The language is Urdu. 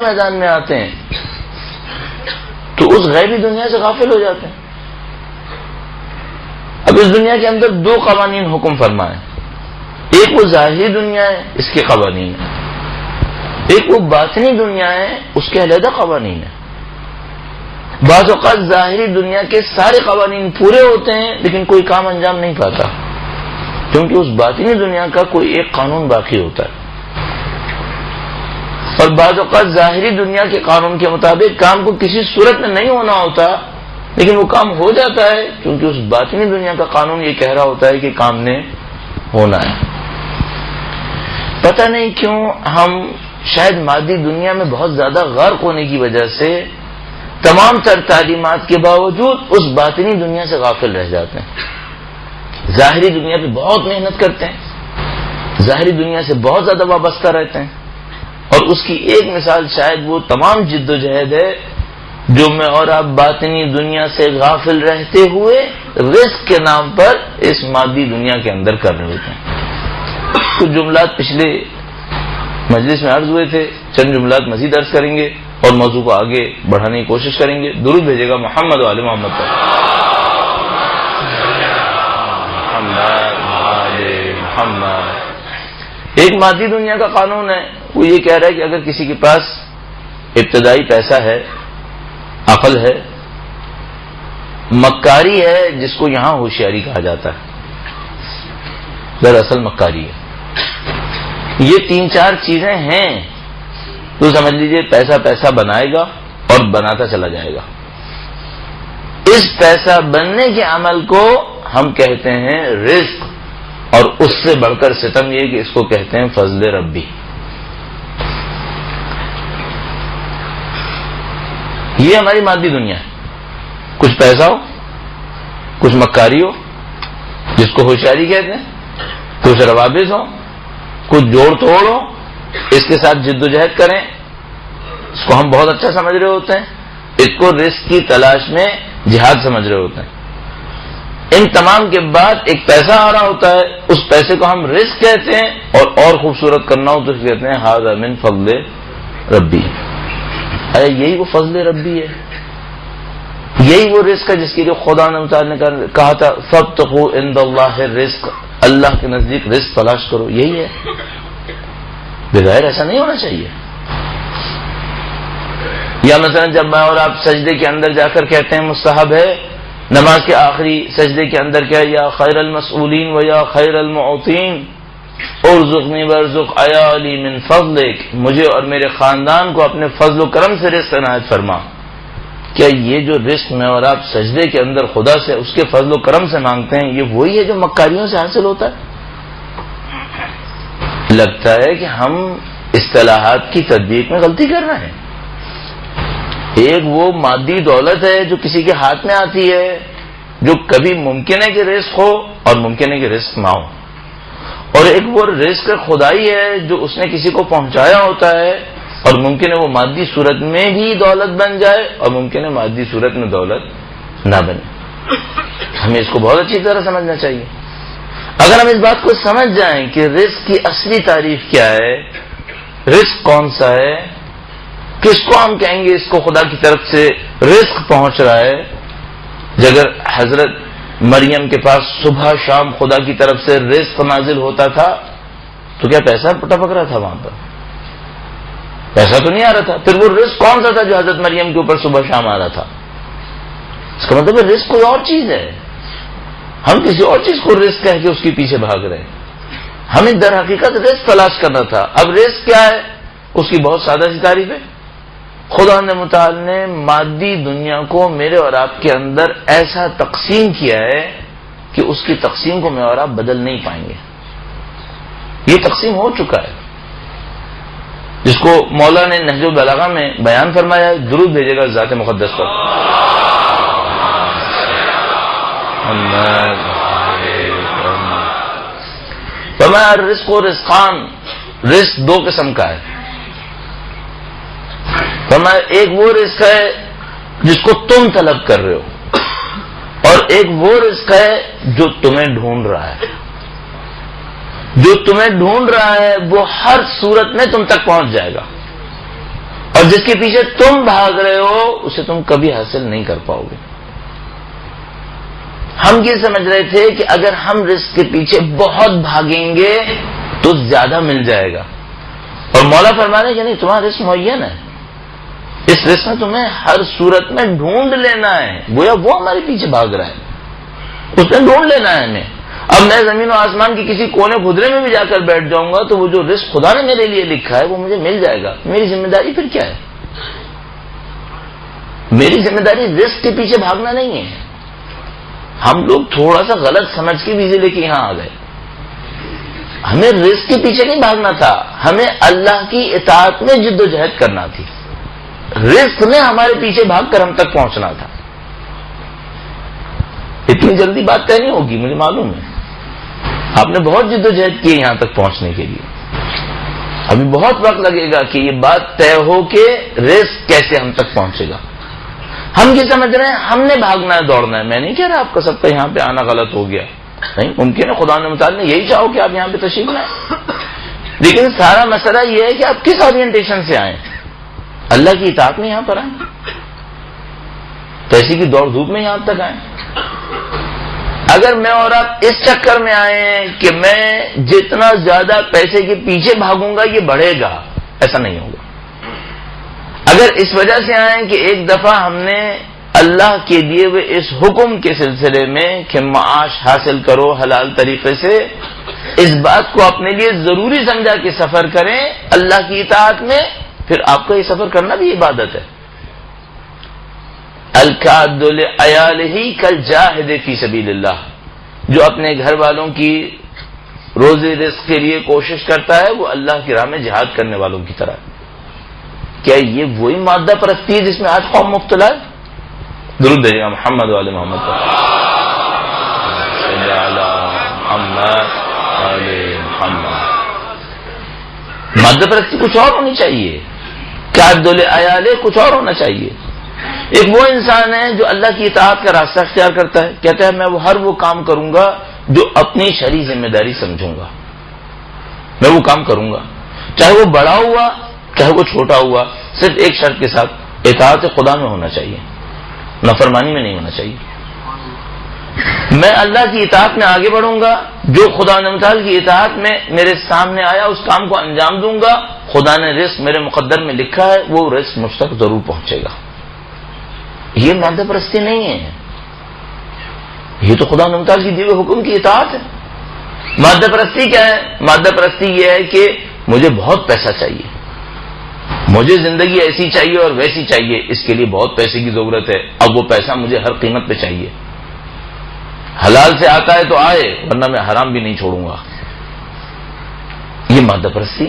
میدان میں آتے ہیں تو اس غیبی دنیا سے غافل ہو جاتے ہیں. اب اس دنیا کے اندر دو قوانین حکم فرمائے، ایک وہ ظاہری دنیا ہے، اس کے قوانین ہیں، ایک وہ باطنی دنیا ہے، اس کے علیحدہ قوانین ہیں. بعض اوقات ظاہری دنیا کے سارے قوانین پورے ہوتے ہیں لیکن کوئی کام انجام نہیں پاتا، کیونکہ اس باطنی دنیا کا کوئی ایک قانون باقی ہوتا ہے. اور بعض اوقات ظاہری دنیا کے قانون کے مطابق کام کو کسی صورت میں نہیں ہونا ہوتا لیکن وہ کام ہو جاتا ہے، کیونکہ اس باطنی دنیا کا قانون یہ کہہ رہا ہوتا ہے کہ کام نے ہونا ہے. پتہ نہیں کیوں ہم شاید مادی دنیا میں بہت زیادہ غرق ہونے کی وجہ سے تمام تر تعلیمات کے باوجود اس باطنی دنیا سے غافل رہ جاتے ہیں. ظاہری دنیا پہ بہت محنت کرتے ہیں، ظاہری دنیا سے بہت زیادہ وابستہ رہتے ہیں، اور اس کی ایک مثال شاید وہ تمام جد و جہد ہے جو میں اور آپ باطنی دنیا سے غافل رہتے ہوئے رزق کے نام پر اس مادی دنیا کے اندر کر رہے ہوتے ہیں. کچھ جملات پچھلے مجلس میں عرض ہوئے تھے، چند جملات مزید عرض کریں گے اور موضوع کو آگے بڑھانے کی کوشش کریں گے. درود بھیجے گا محمد و آل محمد پر. محمد. ایک مادی دنیا کا قانون ہے، وہ یہ کہہ رہا ہے کہ اگر کسی کے پاس ابتدائی پیسہ ہے، عقل ہے، مکاری ہے جس کو یہاں ہوشیاری کہا جاتا ہے، دراصل مکاری ہے، یہ تین چار چیزیں ہیں تو سمجھ لیجئے پیسہ پیسہ بنائے گا اور بناتا چلا جائے گا. اس پیسہ بننے کے عمل کو ہم کہتے ہیں رزق، اور اس سے بڑھ کر ستم یہ کہ اس کو کہتے ہیں فضل ربی. یہ ہماری مادی دنیا ہے، کچھ پیسہ ہو، کچھ مکاری ہو جس کو ہوشیاری کہتے ہیں، کچھ روابط ہو، کچھ جوڑ توڑ ہو، اس کے ساتھ جد و جہد کریں، اس کو ہم بہت اچھا سمجھ رہے ہوتے ہیں، اس کو رزق کی تلاش میں جہاد سمجھ رہے ہوتے ہیں. ان تمام کے بعد ایک پیسہ آ رہا ہوتا ہے، اس پیسے کو ہم رزق کہتے ہیں، اور خوبصورت کرنا ہو تو کہتے ہیں ھذا من فضل ربی. یہی وہ فضل ربی ہے، یہی وہ رزق ہے جس کے لیے خدا نے کہا تھا فابتغوا عند اللہ الرزق، اللہ کے نزدیک رزق تلاش کرو. یہی ہے، بغیر ایسا نہیں ہونا چاہیے. یا مثلا جب میں اور آپ سجدے کے اندر جا کر کہتے ہیں مستحب ہے، نماز کے آخری سجدے کے اندر کیا یا خیر المسئولین و یا خیر المعطین ارزقنی وارزق عیالی من فضلک، مجھے اور میرے خاندان کو اپنے فضل و کرم سے رزق عنایت فرما. کیا یہ جو رزق میں اور آپ سجدے کے اندر خدا سے اس کے فضل و کرم سے مانگتے ہیں، یہ وہی ہے جو مکاریوں سے حاصل ہوتا ہے؟ لگتا ہے کہ ہم اصطلاحات کی تطبیق میں غلطی کر رہے ہیں. ایک وہ مادی دولت ہے جو کسی کے ہاتھ میں آتی ہے، جو کبھی ممکن ہے کہ رزق ہو اور ممکن ہے کہ رزق نہ ہو، اور ایک وہ رزق خدائی ہے جو اس نے کسی کو پہنچایا ہوتا ہے، اور ممکن ہے وہ مادی صورت میں بھی دولت بن جائے اور ممکن ہے مادی صورت میں دولت نہ بنے. ہمیں اس کو بہت اچھی طرح سمجھنا چاہیے. اگر ہم اس بات کو سمجھ جائیں کہ رزق کی اصلی تعریف کیا ہے، رزق کون سا ہے، کس کو ہم کہیں گے اس کو خدا کی طرف سے رزق پہنچ رہا ہے. اگر حضرت مریم کے پاس صبح شام خدا کی طرف سے رزق نازل ہوتا تھا تو کیا پیسہ ٹپک رہا تھا؟ وہاں پر پیسہ تو نہیں آ رہا تھا. پھر وہ رزق کون سا تھا جو حضرت مریم کے اوپر صبح شام آ رہا تھا؟ اس کا مطلب ہے رزق کوئی اور چیز ہے. ہم کسی اور چیز کو رزق کہہ کے اس کے پیچھے بھاگ رہے ہیں. ہمیں در حقیقت رزق تلاش کرنا تھا. اب رزق کیا ہے؟ اس کی بہت سادہ سی تعریف ہے. خدا نے متعال نے مادی دنیا کو میرے اور آپ کے اندر ایسا تقسیم کیا ہے کہ اس کی تقسیم کو میں اور آپ بدل نہیں پائیں گے. یہ تقسیم ہو چکا ہے، جس کو مولا نے نہج البلاغہ میں بیان فرمایا ہے. درود بھیجے گا ذات مقدس پر. فرمایا الرزق و رزقان، رزق دو قسم کا ہے. فرمایا ایک وہ رزق ہے جس کو تم طلب کر رہے ہو، اور ایک وہ رزق ہے جو تمہیں ڈھونڈ رہا ہے. جو تمہیں ڈھونڈ رہا ہے وہ ہر صورت میں تم تک پہنچ جائے گا. اور جس کے پیچھے تم بھاگ رہے ہو اسے تم کبھی حاصل نہیں کر پاؤ گے. ہم یہ سمجھ رہے تھے کہ اگر ہم رزق کے پیچھے بہت بھاگیں گے تو زیادہ مل جائے گا، اور مولا فرما رہے کہ نہیں، تمہارا رزق معین ہے، اس رزق میں تمہیں ہر صورت میں ڈھونڈ لینا ہے. گویا وہ ہمارے پیچھے بھاگ رہا ہے، اس نے ڈھونڈ لینا ہے ہمیں. اب میں زمین و آسمان کی کسی کونے خدرے میں بھی جا کر بیٹھ جاؤں گا تو وہ جو رزق خدا نے میرے لیے لکھا ہے وہ مجھے مل جائے گا. میری ذمہ داری پھر کیا ہے؟ میری ذمہ داری رزق کے پیچھے بھاگنا نہیں ہے. ہم لوگ تھوڑا سا غلط سمجھ کے ویزے لے کے یہاں آ گئے. ہمیں رزق کے پیچھے نہیں بھاگنا تھا، ہمیں اللہ کی اطاعت میں جد و جہد کرنا تھی. رزق نے ہمارے پیچھے بھاگ کر ہم تک پہنچنا تھا. اتنی جلدی بات طے نہیں ہوگی، مجھے معلوم ہے. آپ نے بہت جد و جہد کی یہاں تک پہنچنے کے لیے. ابھی بہت وقت لگے گا کہ یہ بات طے ہو کہ رزق کیسے ہم تک پہنچے گا. ہم یہ سمجھ رہے ہیں ہم نے بھاگنا ہے، دوڑنا ہے. میں نہیں کہہ رہا آپ کا سب کا یہاں پہ آنا غلط ہو گیا، نہیں، ممکن ہے خدا نے متعال نے یہی چاہو کہ آپ یہاں پہ تشریف لائیں، لیکن سارا مسئلہ یہ ہے کہ آپ کس اورینٹیشن سے آئیں. اللہ کی اطاعت میں یہاں پر آئیں، پیسے کی دوڑ دھوپ میں یہاں تک آئیں. اگر میں اور آپ اس چکر میں آئیں کہ میں جتنا زیادہ پیسے کے پیچھے بھاگوں گا یہ بڑھے گا، ایسا نہیں ہوگا. اگر اس وجہ سے آئیں کہ ایک دفعہ ہم نے اللہ کے دیے ہوئے اس حکم کے سلسلے میں کہ معاش حاصل کرو حلال طریقے سے، اس بات کو اپنے لیے ضروری سمجھا کہ سفر کریں اللہ کی اطاعت میں، پھر آپ کا یہ سفر کرنا بھی عبادت ہے. الکاد لعیالہ کالجاہد فی سبیل اللہ، جو اپنے گھر والوں کی روزی رزق کے لیے کوشش کرتا ہے وہ اللہ کی راہ میں جہاد کرنے والوں کی طرح. کیا یہ وہی مادہ پرستی ہے جس میں آج قوم مبتلا ہے؟ درود بھیجیے محمد والے محمد پر. مادہ پرستی کچھ اور ہونی چاہیے، کاد لعیالہ کچھ اور ہونا چاہیے. ایک وہ انسان ہے جو اللہ کی اطاعت کا راستہ اختیار کرتا ہے، کہتا ہے میں ہر وہ کام کروں گا جو اپنی شرعی ذمہ داری سمجھوں گا، میں وہ کام کروں گا، چاہے وہ بڑا ہوا چاہے وہ چھوٹا ہوا، صرف ایک شرط کے ساتھ، اطاعت خدا میں ہونا چاہیے، نافرمانی میں نہیں ہونا چاہیے. میں اللہ کی اطاعت میں آگے بڑھوں گا، جو خدا تعالی کی اطاعت میں میرے سامنے آیا اس کام کو انجام دوں گا. خدا نے رزق میرے مقدر میں لکھا ہے، وہ رزق مجھ تک ضرور پہنچے گا. یہ مادہ پرستی نہیں ہے، یہ تو خدا تعالی کی دیے ہوئے حکم کی اطاعت ہے. مادہ پرستی کیا ہے؟ مادہ پرستی یہ ہے کہ مجھے بہت پیسہ چاہیے، مجھے زندگی ایسی چاہیے اور ویسی چاہیے، اس کے لیے بہت پیسے کی ضرورت ہے، اب وہ پیسہ مجھے ہر قیمت پہ چاہیے. حلال سے آتا ہے تو آئے، ورنہ میں حرام بھی نہیں چھوڑوں گا. یہ مادہ پرستی.